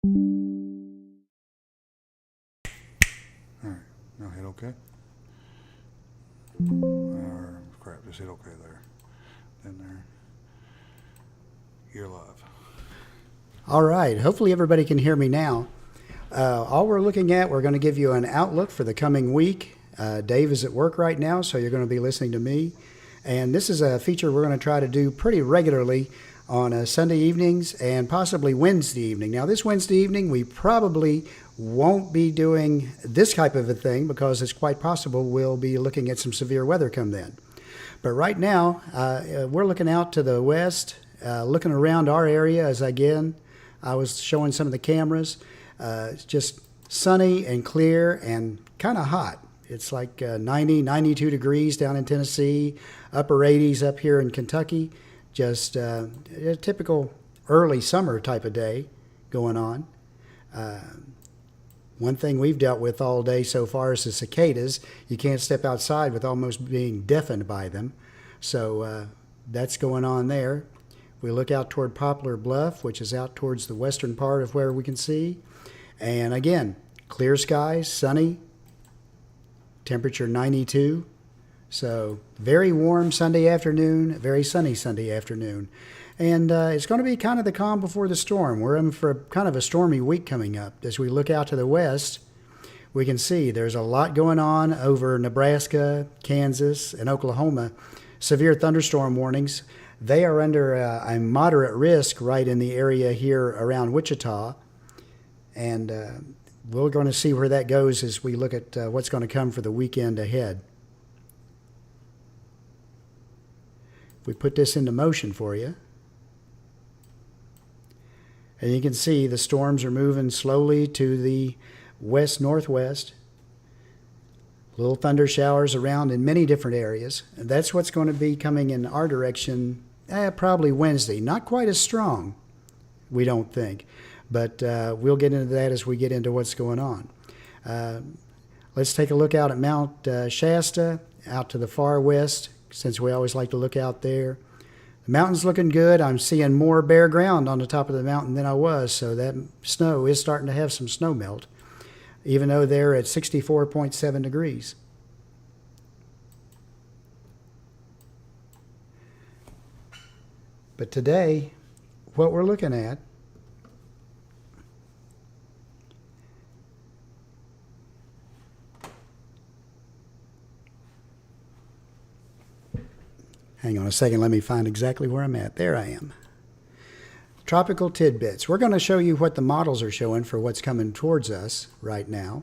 Alright, now hit OK. Crap, just hit OK there. Then there. You're live. All right, hopefully everybody can hear me now. All we're looking at, we're going to give you an outlook for the coming week. Dave is at work right now, so you're going to be listening to me. And this is a feature we're going to try to do pretty regularly on Sunday evenings and possibly Wednesday evening. Now, this Wednesday evening, we probably won't be doing this type of a thing because it's quite possible we'll be looking at some severe weather come then. But right now, we're looking out to the west, looking around our area as I was showing some of the cameras. It's just sunny and clear and kind of hot. It's like 90, 92 degrees down in Tennessee, upper 80s up here in Kentucky. Just a typical early summer type of day going on. One thing we've dealt with all day so far is the cicadas. You can't step outside with almost being deafened by them. So that's going on there. We look out toward Poplar Bluff, which is out towards the western part of where we can see. And again, clear skies, sunny, temperature 92. So very warm Sunday afternoon, very sunny Sunday afternoon. And it's going to be kind of the calm before the storm. We're in for kind of a stormy week coming up. As we look out to the west, we can see there's a lot going on over Nebraska, Kansas, and Oklahoma. Severe thunderstorm warnings. They are under a moderate risk right in the area here around Wichita. And we're going to see where that goes as we look at what's going to come for the weekend ahead. If we put this into motion for you, and you can see the storms are moving slowly to the west-northwest. Little thunder showers around in many different areas. And that's what's going to be coming in our direction probably Wednesday. Not quite as strong, we don't think. But we'll get into that as we get into what's going on. Let's take a look out at Mount Shasta, out to the far west, since we always like to look out there. The mountain's looking good. I'm seeing more bare ground on the top of the mountain than I was, so that snow is starting to have some snow melt, even though they're at 64.7 degrees. But today, what we're looking at hang on a second, let me find exactly where I'm at. There I am. Tropical tidbits. We're going to show you what the models are showing for what's coming towards us right now.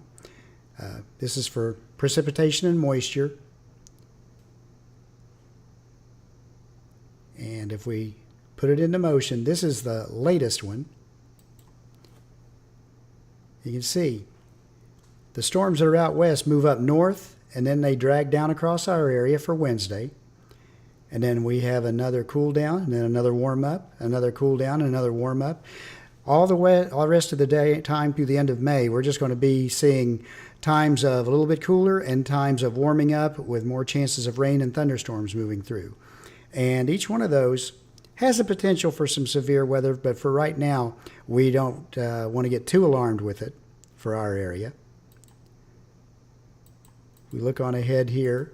This is for precipitation and moisture. And if we put it into motion, this is the latest one. You can see the storms that are out west move up north, and then they drag down across our area for Wednesday. And then we have another cool down, and then another warm up, another cool down, and another warm up. All the rest of the day, time through the end of May, we're just going to be seeing times of a little bit cooler and times of warming up with more chances of rain and thunderstorms moving through. And each one of those has the potential for some severe weather, but for right now, we don't want to get too alarmed with it for our area. We look on ahead here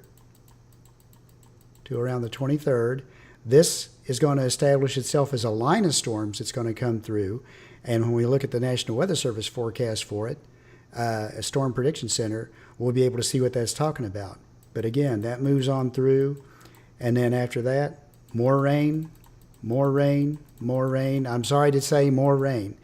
to around the 23rd. This is going to establish itself as a line of storms that's going to come through. And when we look at the National Weather Service forecast for it, a Storm Prediction Center, we'll be able to see what that's talking about. But again, that moves on through. And then after that, more rain, more rain, more rain. I'm sorry to say more rain.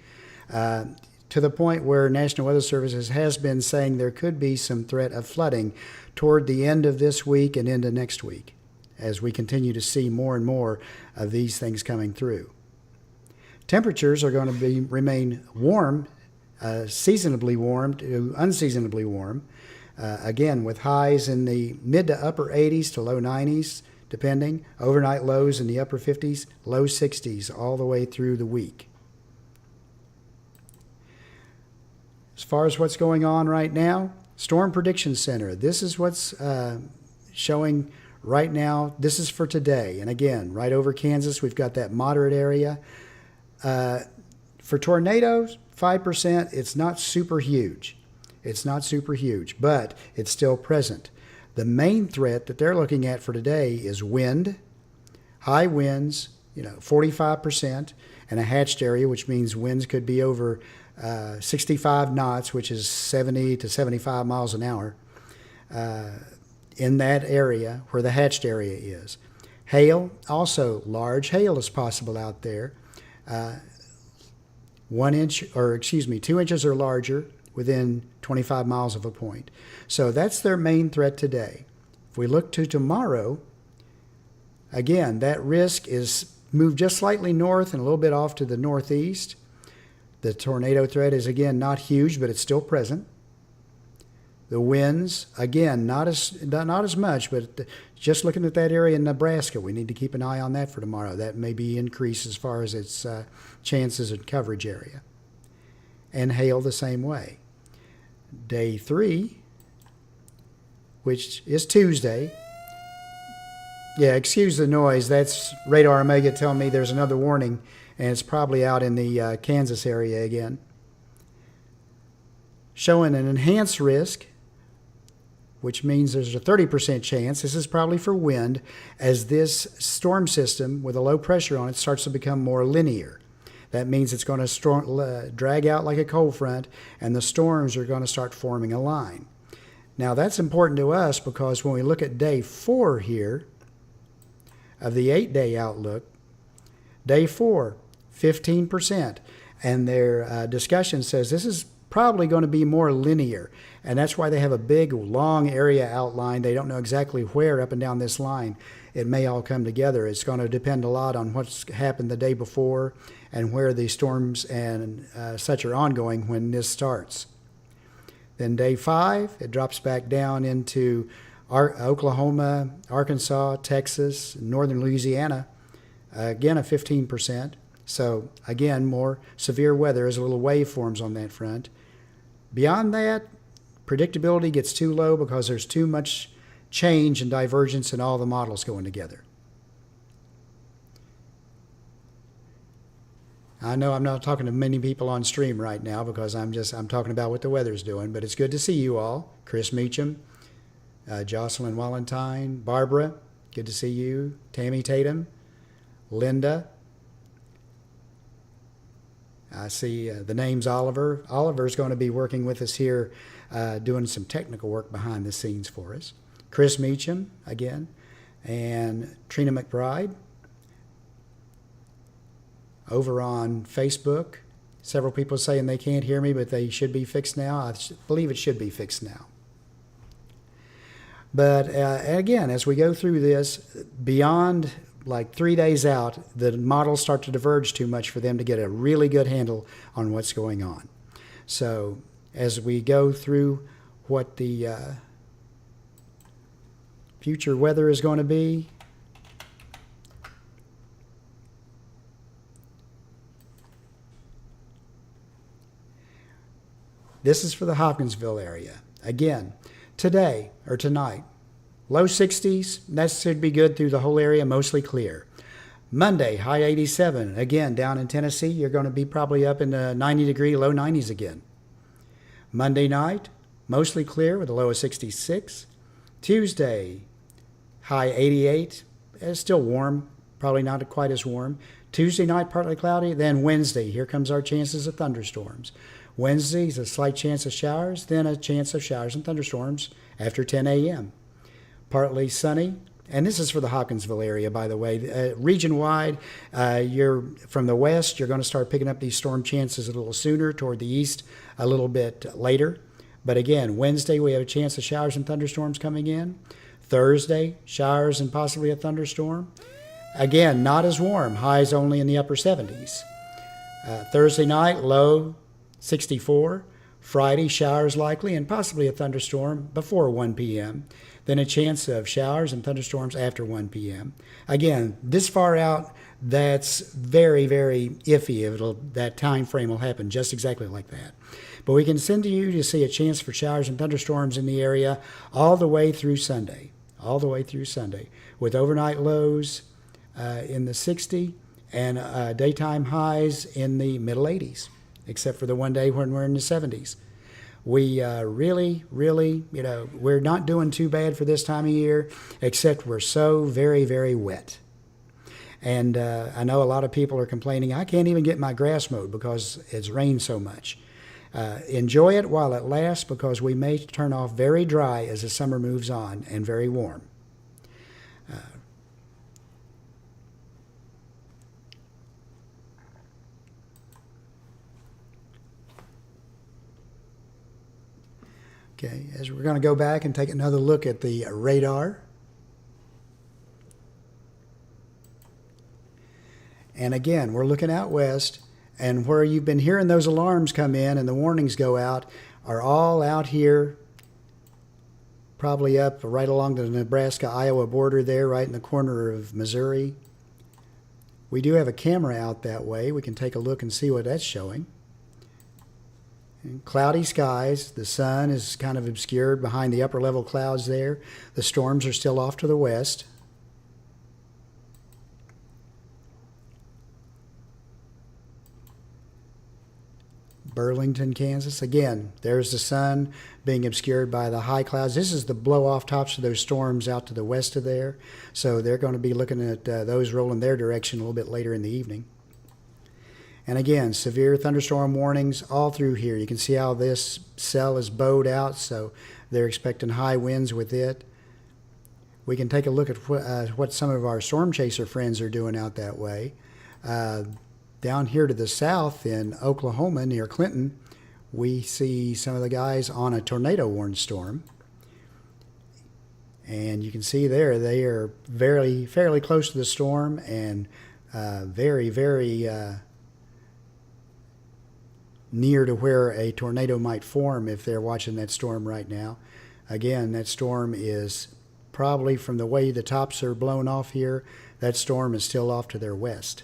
To the point where National Weather Service has been saying there could be some threat of flooding toward the end of this week and into next week, as we continue to see more and more of these things coming through. Temperatures are going to remain warm, seasonably warm to unseasonably warm, again with highs in the mid to upper 80s to low 90s, depending. Overnight lows in the upper 50s, low 60s all the way through the week. As far as what's going on right now, Storm Prediction Center, this is what's showing right now. This is for today. And again, right over Kansas, we've got that moderate area. For tornadoes, 5%, it's not super huge. It's not super huge, but it's still present. The main threat that they're looking at for today is wind, high winds, 45%, and a hatched area, which means winds could be over 65 knots, which is 70 to 75 miles an hour, in that area where the hatched area is. Hail, also large hail is possible out there. 2 inches or larger within 25 miles of a point. So that's their main threat today. If we look to tomorrow, again, that risk is moved just slightly north and a little bit off to the northeast. The tornado threat is, again, not huge, but it's still present. The winds, again, not as much, but just looking at that area in Nebraska, we need to keep an eye on that for tomorrow. That may be increased as far as its chances and coverage area. And hail the same way. Day 3, which is Tuesday. Yeah, excuse the noise. That's Radar Omega telling me there's another warning, and it's probably out in the Kansas area again. Showing an enhanced risk, which means there's a 30% chance. This is probably for wind, as this storm system with a low pressure on it starts to become more linear. That means it's going to drag out like a cold front, and the storms are going to start forming a line. Now, that's important to us because when we look at day 4 here of the 8-day outlook, day 4, 15%. And their discussion says this is probably going to be more linear. And that's why they have a big, long area outline. They don't know exactly where up and down this line it may all come together. It's going to depend a lot on what's happened the day before and where the storms and such are ongoing when this starts. Then day 5, it drops back down into Oklahoma, Arkansas, Texas, northern Louisiana. Again, a 15%. So, again, more severe weather as a little wave forms on that front. Beyond that, predictability gets too low because there's too much change and divergence in all the models going together. I know I'm not talking to many people on stream right now because I'm talking about what the weather's doing, but it's good to see you all. Chris Meacham, Jocelyn Walentine, Barbara, good to see you. Tammy Tatum, Linda. I see the name's Oliver. Oliver's going to be working with us here, doing some technical work behind the scenes for us. Chris Meacham, again, and Trina McBride. Over on Facebook, several people saying they can't hear me, but they should be fixed now. I believe it should be fixed now. But again, as we go through this, beyond like 3 days out, the models start to diverge too much for them to get a really good handle on what's going on. So as we go through what the future weather is going to be, this is for the Hopkinsville area. Again, today or tonight, low 60s, that should be good through the whole area, mostly clear. Monday, high 87. Again, down in Tennessee, you're going to be probably up in the 90-degree, low 90s again. Monday night, mostly clear with a low of 66. Tuesday, high 88. It's still warm, probably not quite as warm. Tuesday night, partly cloudy. Then Wednesday, here comes our chances of thunderstorms. Wednesday is a slight chance of showers, then a chance of showers and thunderstorms after 10 a.m. Partly sunny, and this is for the Hopkinsville area, by the way. Region-wide, you're from the west, you're going to start picking up these storm chances a little sooner, toward the east a little bit later. But again, Wednesday we have a chance of showers and thunderstorms coming in. Thursday, showers and possibly a thunderstorm. Again, not as warm, highs only in the upper 70s. Thursday night, low 64. Friday, showers likely and possibly a thunderstorm before 1 p.m. Then a chance of showers and thunderstorms after 1 p.m. Again, this far out, that's very, very iffy if that time frame will happen just exactly like that. But we can send you to see a chance for showers and thunderstorms in the area all the way through Sunday, with overnight lows in the 60 and daytime highs in the middle 80s. except for the one day when we're in the 70s. We really, we're not doing too bad for this time of year, except we're so very, very wet. And I know a lot of people are complaining, I can't even get my grass mowed because it's rained so much. Enjoy it while it lasts, because we may turn off very dry as the summer moves on, and very warm. Okay, as we're going to go back and take another look at the radar. And again, we're looking out west, and where you've been hearing those alarms come in and the warnings go out are all out here, probably up right along the Nebraska-Iowa border there, right in the corner of Missouri. We do have a camera out that way. We can take a look and see what that's showing. And cloudy skies. The sun is kind of obscured behind the upper level clouds there. The storms are still off to the west. Burlington, Kansas. Again, there's the sun being obscured by the high clouds. This is the blow-off tops of those storms out to the west of there. So they're going to be looking at those rolling their direction a little bit later in the evening. And again, severe thunderstorm warnings all through here. You can see how this cell is bowed out, so they're expecting high winds with it. We can take a look at what some of our storm chaser friends are doing out that way. Down here to the south in Oklahoma near Clinton, we see some of the guys on a tornado warned storm. And you can see there they are fairly close to the storm, and very near to where a tornado might form if they're watching that storm right now. Again, that storm is probably, from the way the tops are blown off here, that storm is still off to their west.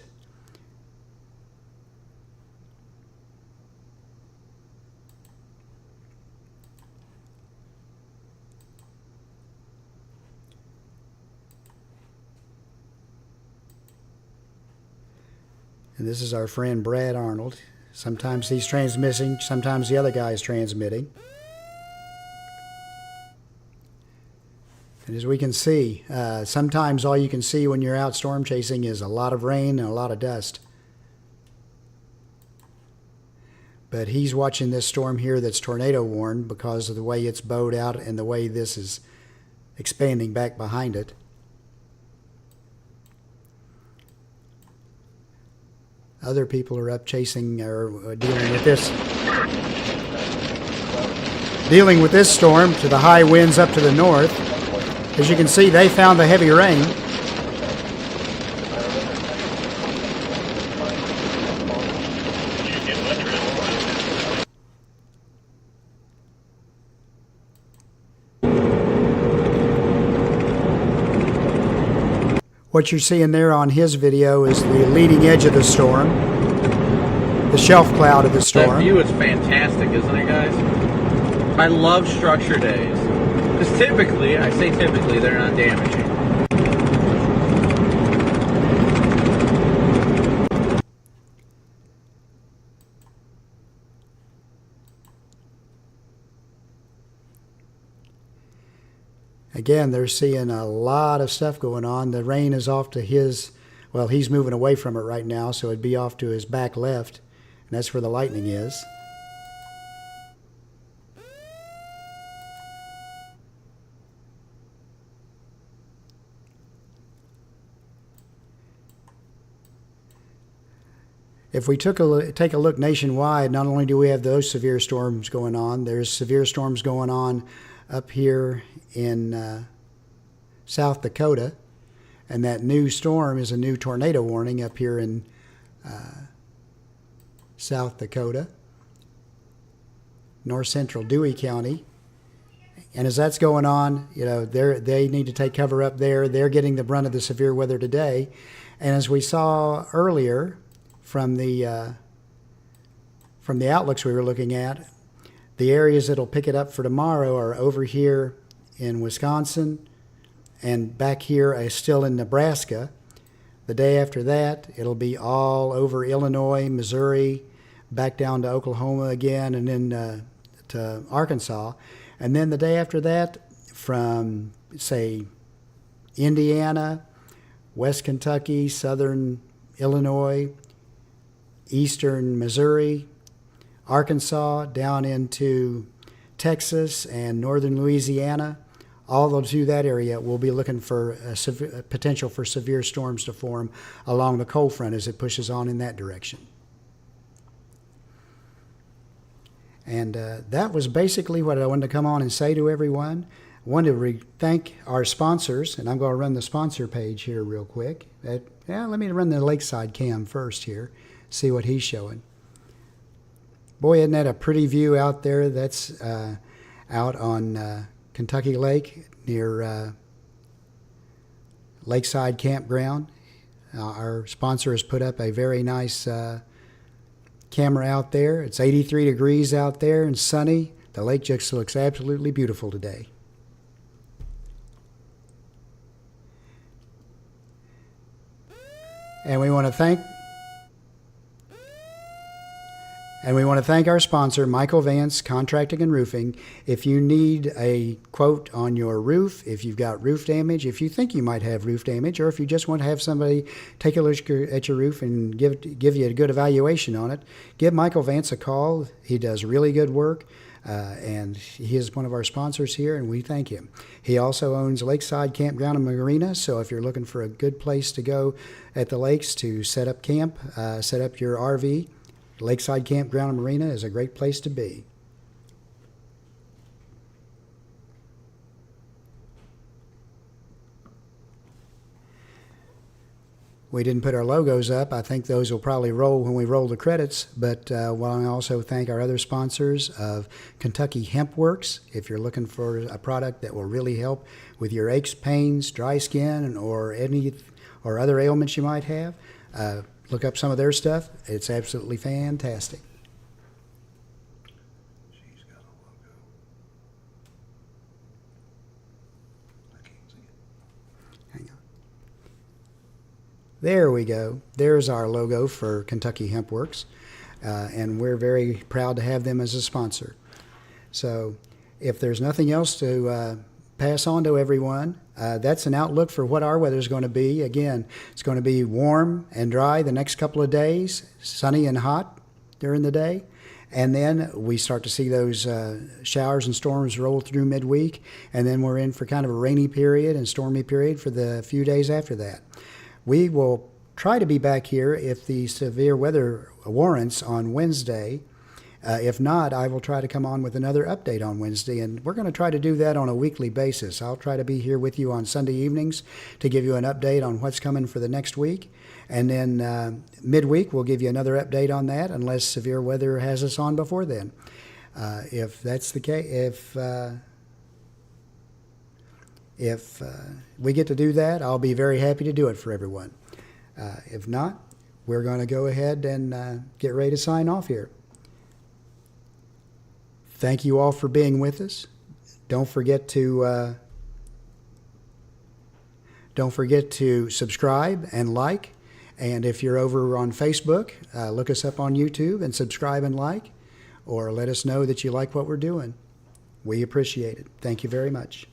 And this is our friend Brad Arnold. Sometimes he's transmitting, sometimes the other guy is transmitting. And as we can see, sometimes all you can see when you're out storm chasing is a lot of rain and a lot of dust. But he's watching this storm here that's tornado warned because of the way it's bowed out and the way this is expanding back behind it. Other people are up chasing or dealing with this storm to the high winds up to the north. As you can see, they found the heavy rain. What you're seeing there on his video is the leading edge of the storm, the shelf cloud of the storm. That view is fantastic, isn't it, guys? I love structure days. Because typically, I say typically, they're not damaging. Again, they're seeing a lot of stuff going on. The rain is off to his, well, he's moving away from it right now, so it'd be off to his back left, and that's where the lightning is. If we take a look nationwide, not only do we have those severe storms going on, there's severe storms going on up here in South Dakota, and that new storm is a new tornado warning up here in South Dakota, north central Dewey County. And as that's going on, you know, they need to take cover up there. They're getting the brunt of the severe weather today. And as we saw earlier from the outlooks we were looking at, the areas that'll pick it up for tomorrow are over here in Wisconsin, and back here is still in Nebraska. The day after that, it'll be all over Illinois, Missouri, back down to Oklahoma again, and then to Arkansas. And then the day after that, from, say, Indiana, West Kentucky, Southern Illinois, Eastern Missouri, Arkansas, down into Texas and Northern Louisiana, all through that area, we'll be looking for a potential for severe storms to form along the cold front as it pushes on in that direction. And that was basically what I wanted to come on and say to everyone. I wanted to thank our sponsors, and I'm going to run the sponsor page here real quick. Let me run the Lakeside Cam first here, see what he's showing. Boy, isn't that a pretty view out there? That's out on Kentucky Lake near Lakeside Campground. Our sponsor has put up a very nice camera out there. It's 83 degrees out there and sunny. The lake just looks absolutely beautiful today. And we want to thank our sponsor, Michael Vance Contracting and Roofing. If you need a quote on your roof, if you've got roof damage, if you think you might have roof damage, or if you just want to have somebody take a look at your roof and give you a good evaluation on it, give Michael Vance a call. He does really good work, and he is one of our sponsors here, and we thank him. He also owns Lakeside Campground and Marina, so if you're looking for a good place to go at the lakes to set up camp, set up your RV, Lakeside Campground and Marina is a great place to be. We didn't put our logos up. I think those will probably roll when we roll the credits, but I want to also thank our other sponsors of Kentucky Hemp Works. If you're looking for a product that will really help with your aches, pains, dry skin, or any or other ailments you might have, look up some of their stuff. It's absolutely fantastic. She's got a logo. I can't see it. Hang on. There we go. There's our logo for Kentucky Hemp Works, and we're very proud to have them as a sponsor. So if there's nothing else to pass on to everyone, that's an outlook for what our weather is going to be. Again, it's going to be warm and dry the next couple of days, sunny and hot during the day, and then we start to see those showers and storms roll through midweek, and then we're in for kind of a rainy period and stormy period for the few days after that. We will try to be back here if the severe weather warrants on Wednesday. If not, I will try to come on with another update on Wednesday, and we're going to try to do that on a weekly basis. I'll try to be here with you on Sunday evenings to give you an update on what's coming for the next week, and then midweek we'll give you another update on that unless severe weather has us on before then. If that's the case, if we get to do that, I'll be very happy to do it for everyone. If not, we're going to go ahead and get ready to sign off here. Thank you all for being with us. Don't forget to subscribe and like. And if you're over on Facebook, look us up on YouTube and subscribe and like, or let us know that you like what we're doing. We appreciate it. Thank you very much.